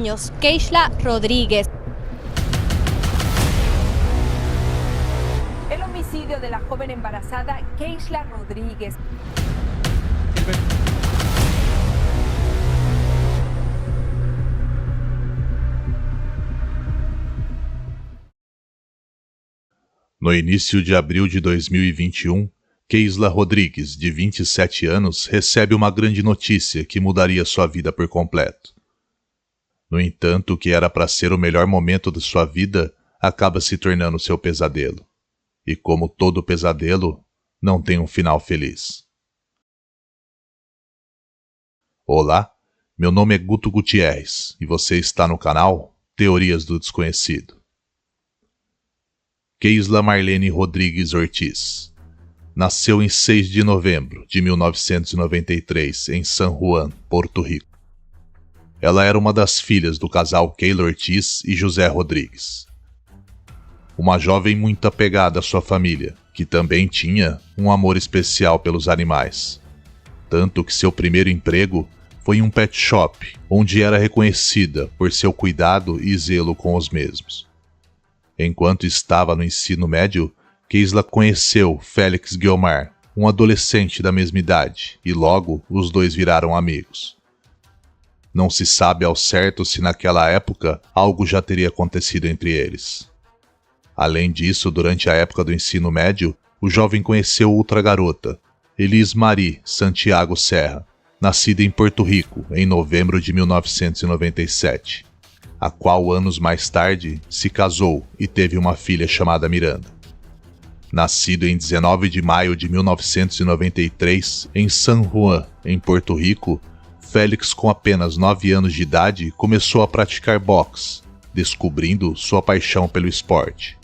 años, Keishla Rodríguez. El homicidio de la joven embarazada Keishla Rodríguez. No início de abril de 2021, Keishla Rodríguez, de 27 anos, recebe uma grande notícia que mudaria sua vida por completo. No entanto, o que era para ser o melhor momento de sua vida acaba se tornando seu pesadelo. E como todo pesadelo, não tem um final feliz. Olá, meu nome é Guto Gutierrez e você está no canal Teorias do Desconhecido. Keishla Marlene Rodrigues Ortiz nasceu em 6 de novembro de 1993 em San Juan, Porto Rico. Ela era uma das filhas do casal Keila Ortiz e José Rodrigues. Uma jovem muito apegada à sua família, que também tinha um amor especial pelos animais. Tanto que seu primeiro emprego foi em um pet shop, onde era reconhecida por seu cuidado e zelo com os mesmos. Enquanto estava no ensino médio, Keishla conheceu Félix Guiomar, um adolescente da mesma idade, e logo os dois viraram amigos. Não se sabe ao certo se naquela época algo já teria acontecido entre eles. Além disso, durante a época do ensino médio, o jovem conheceu outra garota, Elis Marie Santiago Serra, nascida em Porto Rico em novembro de 1997, a qual anos mais tarde se casou e teve uma filha chamada Miranda. Nascido em 19 de maio de 1993 em San Juan, em Porto Rico, Félix, com apenas 9 anos de idade, começou a praticar boxe, descobrindo sua paixão pelo esporte.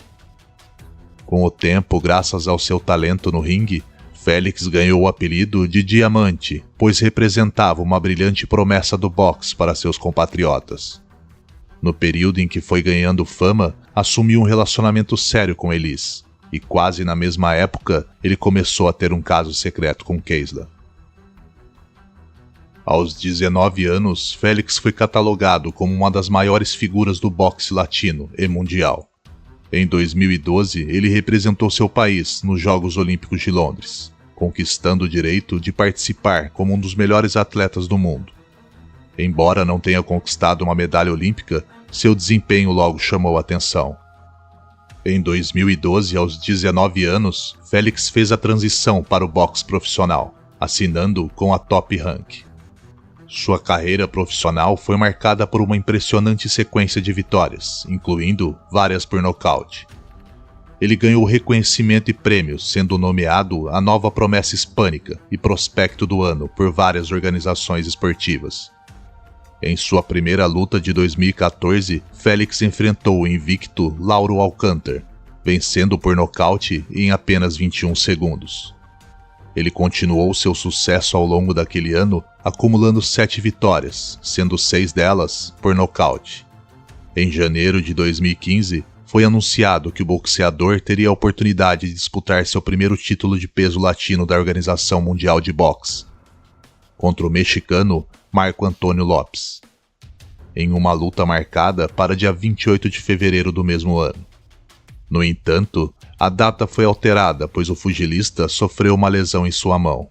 Com o tempo, graças ao seu talento no ringue, Félix ganhou o apelido de Diamante, pois representava uma brilhante promessa do boxe para seus compatriotas. No período em que foi ganhando fama, assumiu um relacionamento sério com Elis, e quase na mesma época, ele começou a ter um caso secreto com Keishla. Aos 19 anos, Félix foi catalogado como uma das maiores figuras do boxe latino e mundial. Em 2012, ele representou seu país nos Jogos Olímpicos de Londres, conquistando o direito de participar como um dos melhores atletas do mundo. Embora não tenha conquistado uma medalha olímpica, seu desempenho logo chamou a atenção. Em 2012, aos 19 anos, Félix fez a transição para o boxe profissional, assinando com a Top Rank. Sua carreira profissional foi marcada por uma impressionante sequência de vitórias, incluindo várias por nocaute. Ele ganhou reconhecimento e prêmios, sendo nomeado a nova promessa hispânica e prospecto do ano por várias organizações esportivas. Em sua primeira luta de 2014, Félix enfrentou o invicto Lauro Alcântara, vencendo por nocaute em apenas 21 segundos. Ele continuou seu sucesso ao longo daquele ano, acumulando 7 vitórias, sendo 6 delas por nocaute. Em janeiro de 2015, foi anunciado que o boxeador teria a oportunidade de disputar seu primeiro título de peso latino da Organização Mundial de Boxe, contra o mexicano Marco Antônio Lopes, em uma luta marcada para dia 28 de fevereiro do mesmo ano. No entanto, a data foi alterada, pois o pugilista sofreu uma lesão em sua mão.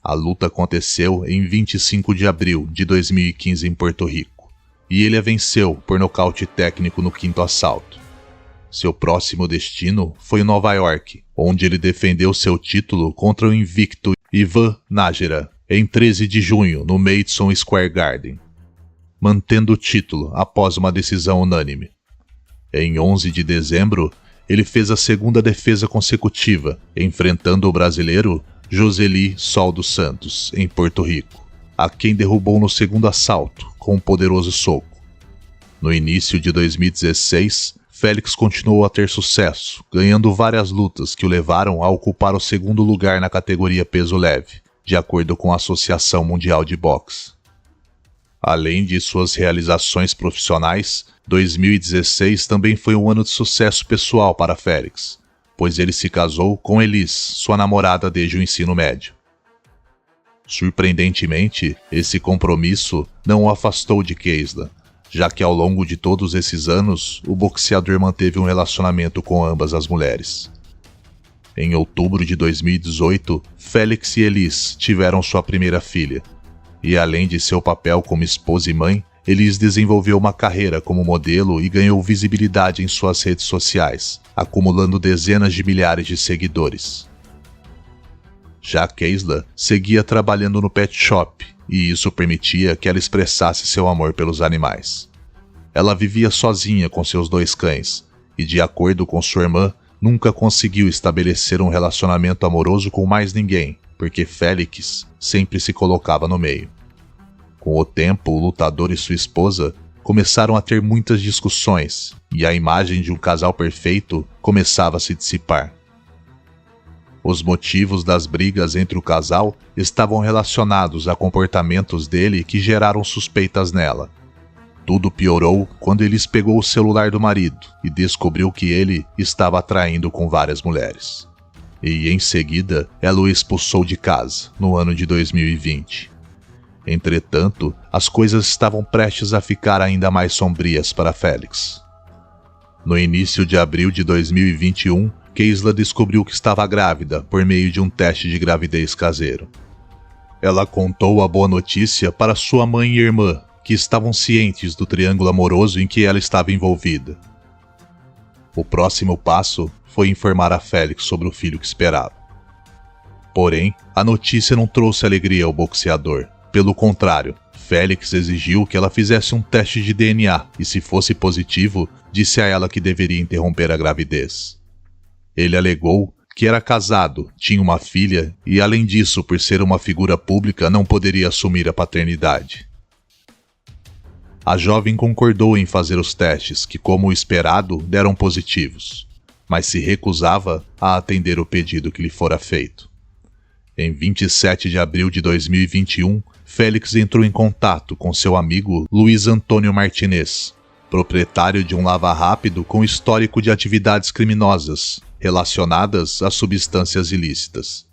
A luta aconteceu em 25 de abril de 2015 em Porto Rico, e ele a venceu por nocaute técnico no 5º assalto. Seu próximo destino foi Nova York, onde ele defendeu seu título contra o invicto Ivan Nájera, em 13 de junho no Madison Square Garden, mantendo o título após uma decisão unânime. Em 11 de dezembro, ele fez a segunda defesa consecutiva, enfrentando o brasileiro Josely Sol dos Santos, em Porto Rico, a quem derrubou no segundo assalto com um poderoso soco. No início de 2016, Félix continuou a ter sucesso, ganhando várias lutas que o levaram a ocupar o segundo lugar na categoria peso leve, de acordo com a Associação Mundial de Boxe. Além de suas realizações profissionais, 2016 também foi um ano de sucesso pessoal para Félix, pois ele se casou com Elis, sua namorada desde o ensino médio. Surpreendentemente, esse compromisso não o afastou de Keishla, já que ao longo de todos esses anos, o boxeador manteve um relacionamento com ambas as mulheres. Em outubro de 2018, Félix e Elis tiveram sua primeira filha, e além de seu papel como esposa e mãe, Elis desenvolveu uma carreira como modelo e ganhou visibilidade em suas redes sociais, acumulando dezenas de milhares de seguidores. Já Keisla seguia trabalhando no pet shop, e isso permitia que ela expressasse seu amor pelos animais. Ela vivia sozinha com seus 2 cães, e de acordo com sua irmã, nunca conseguiu estabelecer um relacionamento amoroso com mais ninguém, porque Félix sempre se colocava no meio. Com o tempo, o lutador e sua esposa começaram a ter muitas discussões, e a imagem de um casal perfeito começava a se dissipar. Os motivos das brigas entre o casal estavam relacionados a comportamentos dele que geraram suspeitas nela. Tudo piorou quando Elis pegou o celular do marido e descobriu que ele estava traindo com várias mulheres. E em seguida, ela o expulsou de casa, no ano de 2020. Entretanto, as coisas estavam prestes a ficar ainda mais sombrias para Félix. No início de abril de 2021, Keisla descobriu que estava grávida por meio de um teste de gravidez caseiro. Ela contou a boa notícia para sua mãe e irmã, que estavam cientes do triângulo amoroso em que ela estava envolvida. O próximo passo foi informar a Félix sobre o filho que esperava. Porém, a notícia não trouxe alegria ao boxeador. Pelo contrário, Félix exigiu que ela fizesse um teste de DNA e, se fosse positivo, disse a ela que deveria interromper a gravidez. Ele alegou que era casado, tinha uma filha e, além disso, por ser uma figura pública, não poderia assumir a paternidade. A jovem concordou em fazer os testes, que, como esperado, deram positivos, mas se recusava a atender o pedido que lhe fora feito. Em 27 de abril de 2021, Félix entrou em contato com seu amigo Luiz Antônio Martinez, proprietário de um lava-rápido com histórico de atividades criminosas relacionadas a substâncias ilícitas.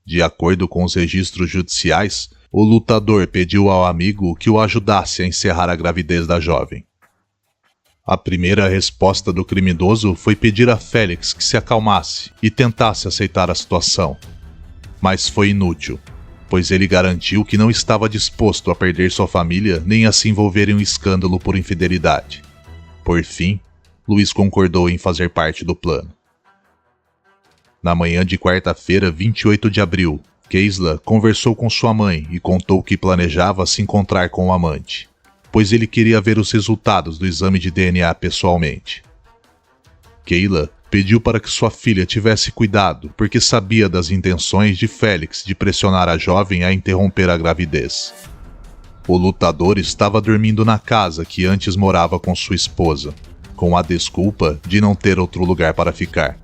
De acordo com os registros judiciais, o lutador pediu ao amigo que o ajudasse a encerrar a gravidez da jovem. A primeira resposta do criminoso foi pedir a Félix que se acalmasse e tentasse aceitar a situação. Mas foi inútil, pois ele garantiu que não estava disposto a perder sua família nem a se envolver em um escândalo por infidelidade. Por fim, Luiz concordou em fazer parte do plano. Na manhã de quarta-feira, 28 de abril, Keisla conversou com sua mãe e contou que planejava se encontrar com o amante, pois ele queria ver os resultados do exame de DNA pessoalmente. Keila pediu para que sua filha tivesse cuidado, porque sabia das intenções de Félix de pressionar a jovem a interromper a gravidez. O lutador estava dormindo na casa que antes morava com sua esposa, com a desculpa de não ter outro lugar para ficar.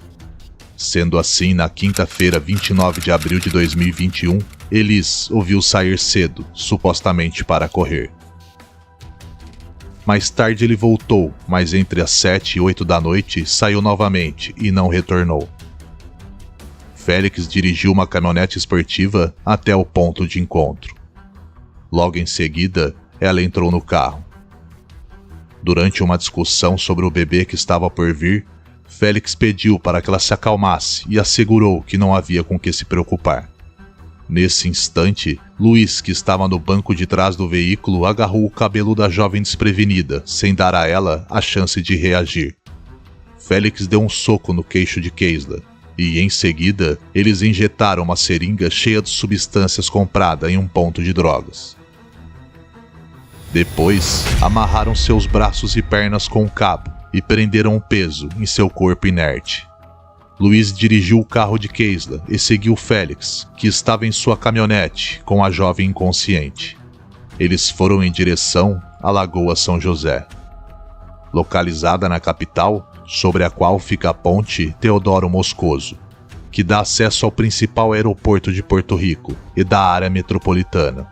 Sendo assim, na quinta-feira, 29 de abril de 2021, Elis ouviu sair cedo, supostamente para correr. Mais tarde ele voltou, mas entre as 7 e 8 da noite saiu novamente e não retornou. Félix dirigiu uma caminhonete esportiva até o ponto de encontro. Logo em seguida, ela entrou no carro. Durante uma discussão sobre o bebê que estava por vir, Félix pediu para que ela se acalmasse e assegurou que não havia com que se preocupar. Nesse instante, Luiz, que estava no banco de trás do veículo, agarrou o cabelo da jovem desprevenida, sem dar a ela a chance de reagir. Félix deu um soco no queixo de Keisla, e em seguida, eles injetaram uma seringa cheia de substâncias comprada em um ponto de drogas. Depois, amarraram seus braços e pernas com um cabo e prenderam o peso em seu corpo inerte. Luiz dirigiu o carro de Keisla e seguiu Félix, que estava em sua caminhonete com a jovem inconsciente. Eles foram em direção à Lagoa São José. Localizada na capital, sobre a qual fica a ponte Teodoro Moscoso, que dá acesso ao principal aeroporto de Porto Rico e da área metropolitana.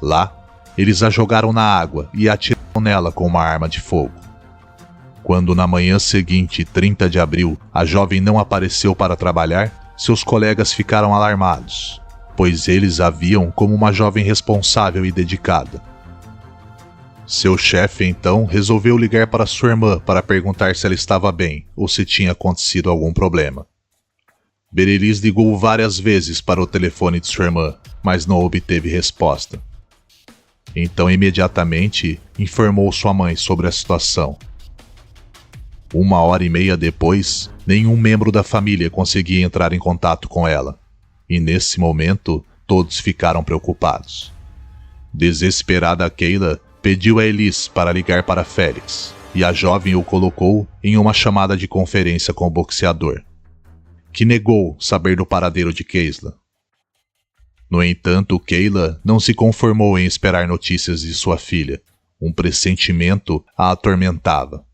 Lá, eles a jogaram na água e atiraram nela com uma arma de fogo. Quando na manhã seguinte, 30 de abril, a jovem não apareceu para trabalhar, seus colegas ficaram alarmados, pois eles a viam como uma jovem responsável e dedicada. Seu chefe, então, resolveu ligar para sua irmã para perguntar se ela estava bem ou se tinha acontecido algum problema. Berenice ligou várias vezes para o telefone de sua irmã, mas não obteve resposta. Então, imediatamente, informou sua mãe sobre a situação. 1h30 depois, nenhum membro da família conseguia entrar em contato com ela, e nesse momento, todos ficaram preocupados. Desesperada, Kayla pediu a Elise para ligar para Félix, e a jovem o colocou em uma chamada de conferência com o boxeador, que negou saber do paradeiro de Keisla. No entanto, Kayla não se conformou em esperar notícias de sua filha. Um pressentimento a atormentava.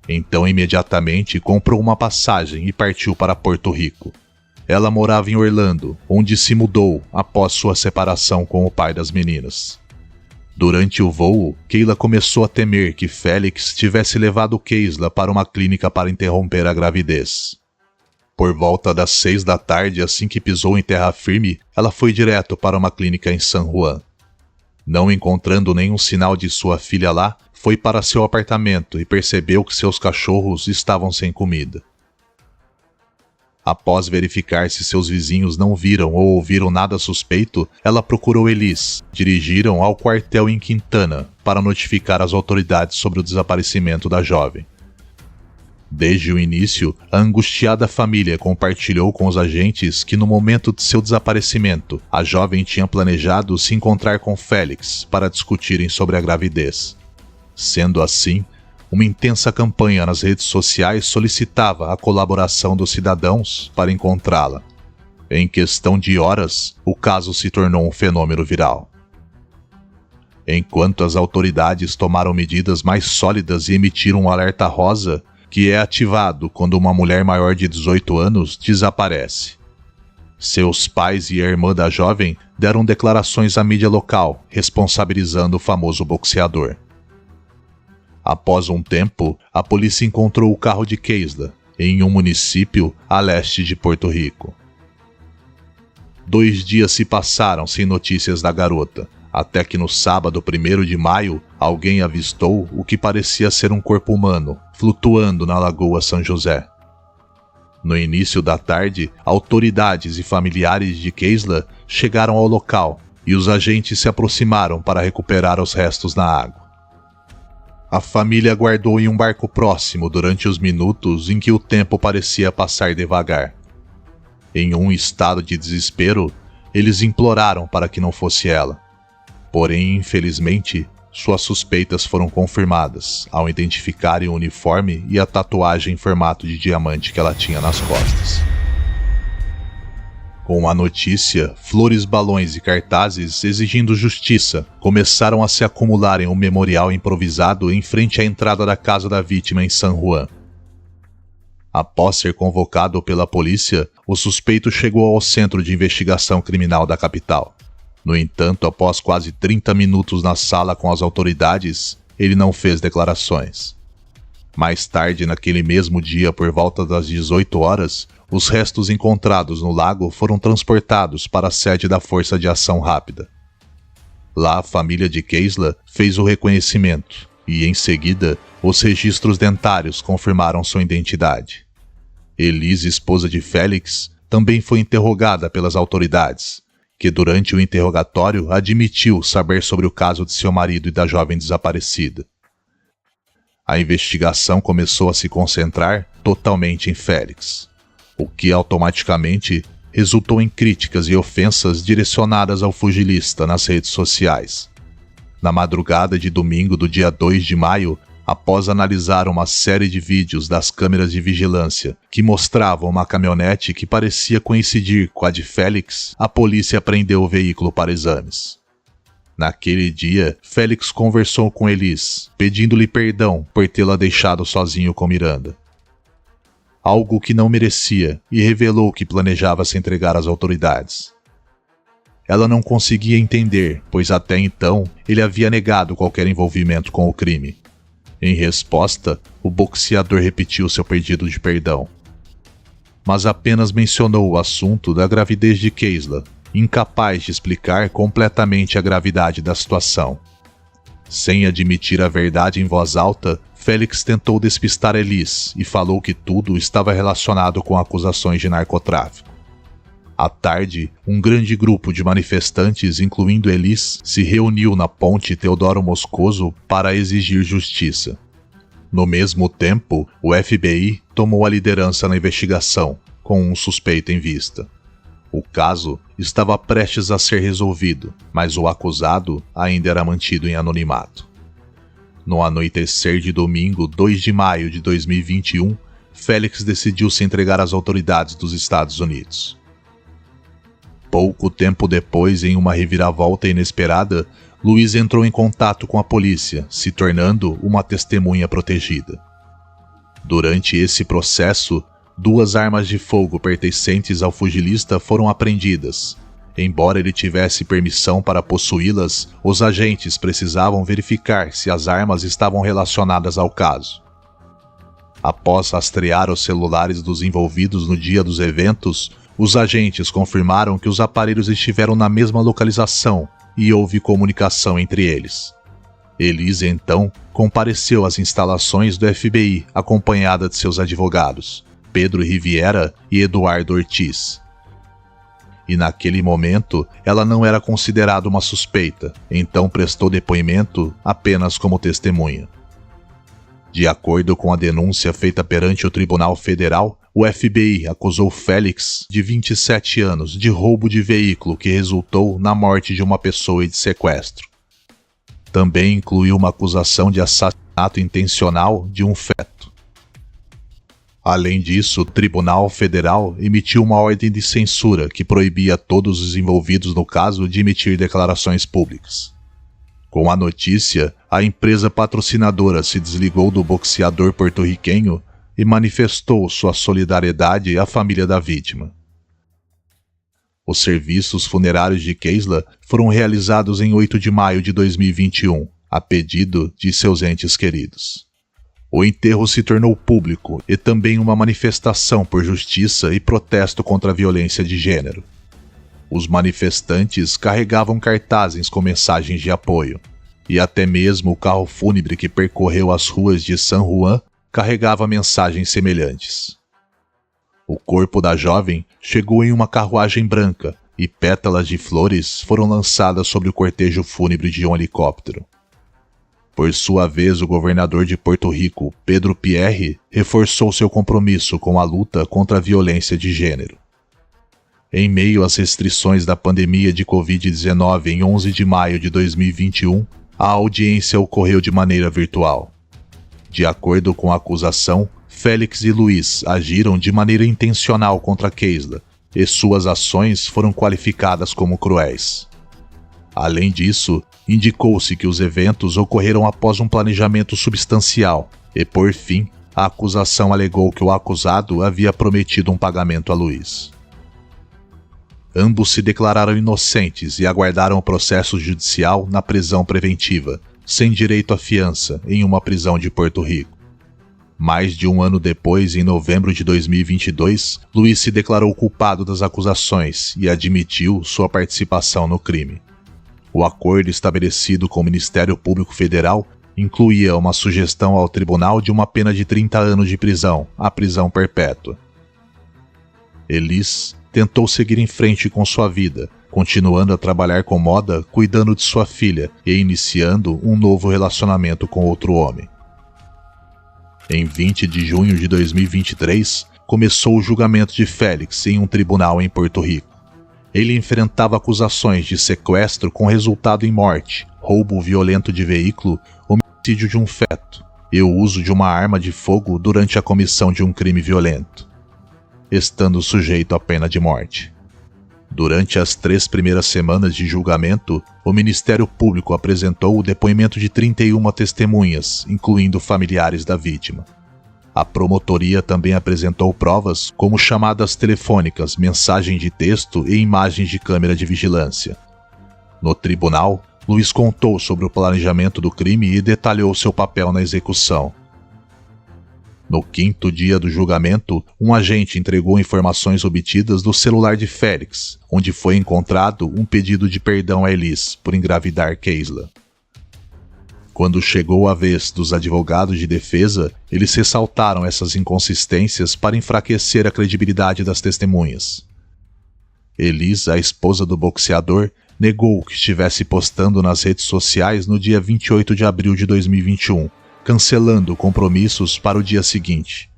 Então, imediatamente, comprou uma passagem e partiu para Porto Rico. Ela morava em Orlando, onde se mudou após sua separação com o pai das meninas. Durante o voo, Kayla começou a temer que Félix tivesse levado Keisla para uma clínica para interromper a gravidez. Por volta das 6 da tarde, assim que pisou em terra firme, ela foi direto para uma clínica em San Juan. Não encontrando nenhum sinal de sua filha lá, foi para seu apartamento e percebeu que seus cachorros estavam sem comida. Após verificar se seus vizinhos não viram ou ouviram nada suspeito, ela procurou Elise. Dirigiram ao quartel em Quintana para notificar as autoridades sobre o desaparecimento da jovem. Desde o início, a angustiada família compartilhou com os agentes que no momento de seu desaparecimento, a jovem tinha planejado se encontrar com Félix para discutirem sobre a gravidez. Sendo assim, uma intensa campanha nas redes sociais solicitava a colaboração dos cidadãos para encontrá-la. Em questão de horas, o caso se tornou um fenômeno viral. Enquanto as autoridades tomaram medidas mais sólidas e emitiram um alerta rosa, que é ativado quando uma mulher maior de 18 anos desaparece. Seus pais e a irmã da jovem deram declarações à mídia local, responsabilizando o famoso boxeador. Após um tempo, a polícia encontrou o carro de Keisla, em um município a leste de Porto Rico. 2 dias se passaram sem notícias da garota, até que no sábado 1º de maio, alguém avistou o que parecia ser um corpo humano, flutuando na Lagoa São José. No início da tarde, autoridades e familiares de Keisla chegaram ao local e os agentes se aproximaram para recuperar os restos na água. A família aguardou em um barco próximo durante os minutos em que o tempo parecia passar devagar. Em um estado de desespero, eles imploraram para que não fosse ela. Porém, infelizmente, suas suspeitas foram confirmadas ao identificarem o uniforme e a tatuagem em formato de diamante que ela tinha nas costas. Com a notícia, flores, balões e cartazes exigindo justiça começaram a se acumular em um memorial improvisado em frente à entrada da casa da vítima em San Juan. Após ser convocado pela polícia, o suspeito chegou ao Centro de Investigação Criminal da capital. No entanto, após quase 30 minutos na sala com as autoridades, ele não fez declarações. Mais tarde, naquele mesmo dia, por volta das 18 horas, os restos encontrados no lago foram transportados para a sede da Força de Ação Rápida. Lá, a família de Keisla fez o reconhecimento e, em seguida, os registros dentários confirmaram sua identidade. Elise, esposa de Félix, também foi interrogada pelas autoridades, que durante o interrogatório admitiu saber sobre o caso de seu marido e da jovem desaparecida. A investigação começou a se concentrar totalmente em Félix, o que automaticamente resultou em críticas e ofensas direcionadas ao pugilista nas redes sociais. Na madrugada de domingo do dia 2 de maio, após analisar uma série de vídeos das câmeras de vigilância que mostravam uma caminhonete que parecia coincidir com a de Félix, a polícia apreendeu o veículo para exames. Naquele dia, Félix conversou com Elise, pedindo-lhe perdão por tê-la deixado sozinho com Miranda. Algo que não merecia, e revelou que planejava se entregar às autoridades. Ela não conseguia entender, pois até então ele havia negado qualquer envolvimento com o crime. Em resposta, o boxeador repetiu seu pedido de perdão, mas apenas mencionou o assunto da gravidez de Keisla, incapaz de explicar completamente a gravidade da situação. Sem admitir a verdade em voz alta, Félix tentou despistar Elis e falou que tudo estava relacionado com acusações de narcotráfico. À tarde, um grande grupo de manifestantes, incluindo Elis, se reuniu na ponte Teodoro Moscoso para exigir justiça. No mesmo tempo, o FBI tomou a liderança na investigação, com um suspeito em vista. O caso estava prestes a ser resolvido, mas o acusado ainda era mantido em anonimato. No anoitecer de domingo, 2 de maio de 2021, Félix decidiu se entregar às autoridades dos Estados Unidos. Pouco tempo depois, em uma reviravolta inesperada, Luiz entrou em contato com a polícia, se tornando uma testemunha protegida. Durante esse processo, 2 armas de fogo pertencentes ao pugilista foram apreendidas. Embora ele tivesse permissão para possuí-las, os agentes precisavam verificar se as armas estavam relacionadas ao caso. Após rastrear os celulares dos envolvidos no dia dos eventos, os agentes confirmaram que os aparelhos estiveram na mesma localização e houve comunicação entre eles. Elis, então, compareceu às instalações do FBI, acompanhada de seus advogados, Pedro Riviera e Eduardo Ortiz. E naquele momento, ela não era considerada uma suspeita, então prestou depoimento apenas como testemunha. De acordo com a denúncia feita perante o Tribunal Federal, o FBI acusou Félix, de 27 anos, de roubo de veículo que resultou na morte de uma pessoa e de sequestro. Também incluiu uma acusação de assassinato intencional de um feto. Além disso, o Tribunal Federal emitiu uma ordem de censura que proibia todos os envolvidos no caso de emitir declarações públicas. Com a notícia, a empresa patrocinadora se desligou do boxeador porto-riquenho e manifestou sua solidariedade à família da vítima. Os serviços funerários de Keisla foram realizados em 8 de maio de 2021, a pedido de seus entes queridos. O enterro se tornou público e também uma manifestação por justiça e protesto contra a violência de gênero. Os manifestantes carregavam cartazes com mensagens de apoio, e até mesmo o carro fúnebre que percorreu as ruas de San Juan carregava mensagens semelhantes. O corpo da jovem chegou em uma carruagem branca e pétalas de flores foram lançadas sobre o cortejo fúnebre de um helicóptero. Por sua vez, o governador de Porto Rico, Pedro Pierre, reforçou seu compromisso com a luta contra a violência de gênero. Em meio às restrições da pandemia de Covid-19 em 11 de maio de 2021, a audiência ocorreu de maneira virtual. De acordo com a acusação, Félix e Luiz agiram de maneira intencional contra Keisla, e suas ações foram qualificadas como cruéis. Além disso, indicou-se que os eventos ocorreram após um planejamento substancial, e por fim, a acusação alegou que o acusado havia prometido um pagamento a Luiz. Ambos se declararam inocentes e aguardaram o processo judicial na prisão preventiva, sem direito à fiança, em uma prisão de Porto Rico. Mais de um ano depois, em novembro de 2022, Luiz se declarou culpado das acusações e admitiu sua participação no crime. O acordo estabelecido com o Ministério Público Federal incluía uma sugestão ao tribunal de uma pena de 30 anos de prisão, a prisão perpétua. Elis tentou seguir em frente com sua vida, continuando a trabalhar com moda, cuidando de sua filha e iniciando um novo relacionamento com outro homem. Em 20 de junho de 2023, começou o julgamento de Félix em um tribunal em Porto Rico. Ele enfrentava acusações de sequestro com resultado em morte, roubo violento de veículo, homicídio de um feto e o uso de uma arma de fogo durante a comissão de um crime violento, estando sujeito à pena de morte. Durante as 3 primeiras semanas de julgamento, o Ministério Público apresentou o depoimento de 31 testemunhas, incluindo familiares da vítima. A promotoria também apresentou provas como chamadas telefônicas, mensagem de texto e imagens de câmera de vigilância. No tribunal, Luiz contou sobre o planejamento do crime e detalhou seu papel na execução. No 5º dia do julgamento, um agente entregou informações obtidas do celular de Félix, onde foi encontrado um pedido de perdão a Elis por engravidar Keisla. Quando chegou a vez dos advogados de defesa, eles ressaltaram essas inconsistências para enfraquecer a credibilidade das testemunhas. Elis, a esposa do boxeador, negou que estivesse postando nas redes sociais no dia 28 de abril de 2021, cancelando compromissos para o dia seguinte.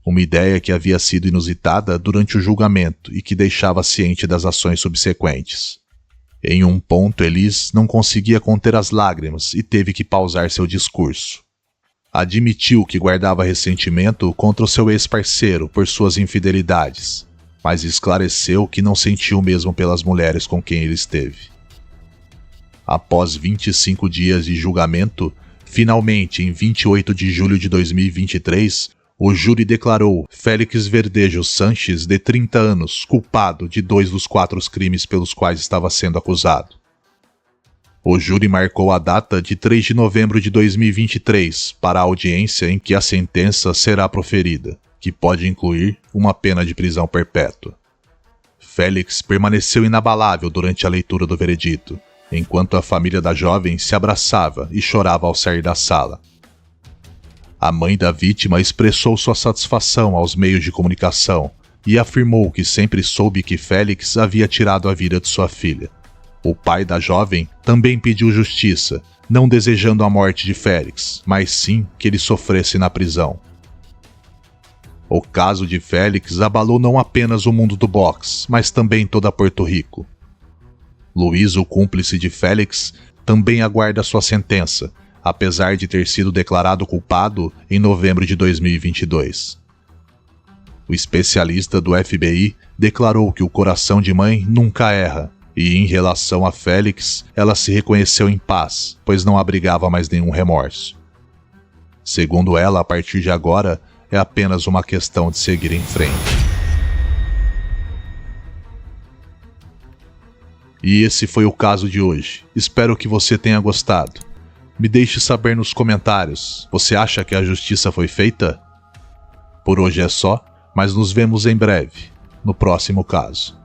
Uma ideia que havia sido inusitada durante o julgamento e que deixava ciente das ações subsequentes. Em um ponto, Elis não conseguia conter as lágrimas e teve que pausar seu discurso. Admitiu que guardava ressentimento contra o seu ex-parceiro por suas infidelidades, mas esclareceu que não sentiu o mesmo pelas mulheres com quem ele esteve. Após 25 dias de julgamento, finalmente, em 28 de julho de 2023, o júri declarou Félix Verdejo Sanches, de 30 anos, culpado de 2 dos 4 crimes pelos quais estava sendo acusado. O júri marcou a data de 3 de novembro de 2023 para a audiência em que a sentença será proferida, que pode incluir uma pena de prisão perpétua. Félix permaneceu inabalável durante a leitura do veredito, enquanto a família da jovem se abraçava e chorava ao sair da sala. A mãe da vítima expressou sua satisfação aos meios de comunicação e afirmou que sempre soube que Félix havia tirado a vida de sua filha. O pai da jovem também pediu justiça, não desejando a morte de Félix, mas sim que ele sofresse na prisão. O caso de Félix abalou não apenas o mundo do boxe, mas também toda Porto Rico. Luiz, o cúmplice de Félix, também aguarda sua sentença, apesar de ter sido declarado culpado em novembro de 2022. O especialista do FBI declarou que o coração de mãe nunca erra, e em relação a Félix, ela se reconheceu em paz, pois não abrigava mais nenhum remorso. Segundo ela, a partir de agora, é apenas uma questão de seguir em frente. E esse foi o caso de hoje. Espero que você tenha gostado. Me deixe saber nos comentários, você acha que a justiça foi feita? Por hoje é só, mas nos vemos em breve, no próximo caso.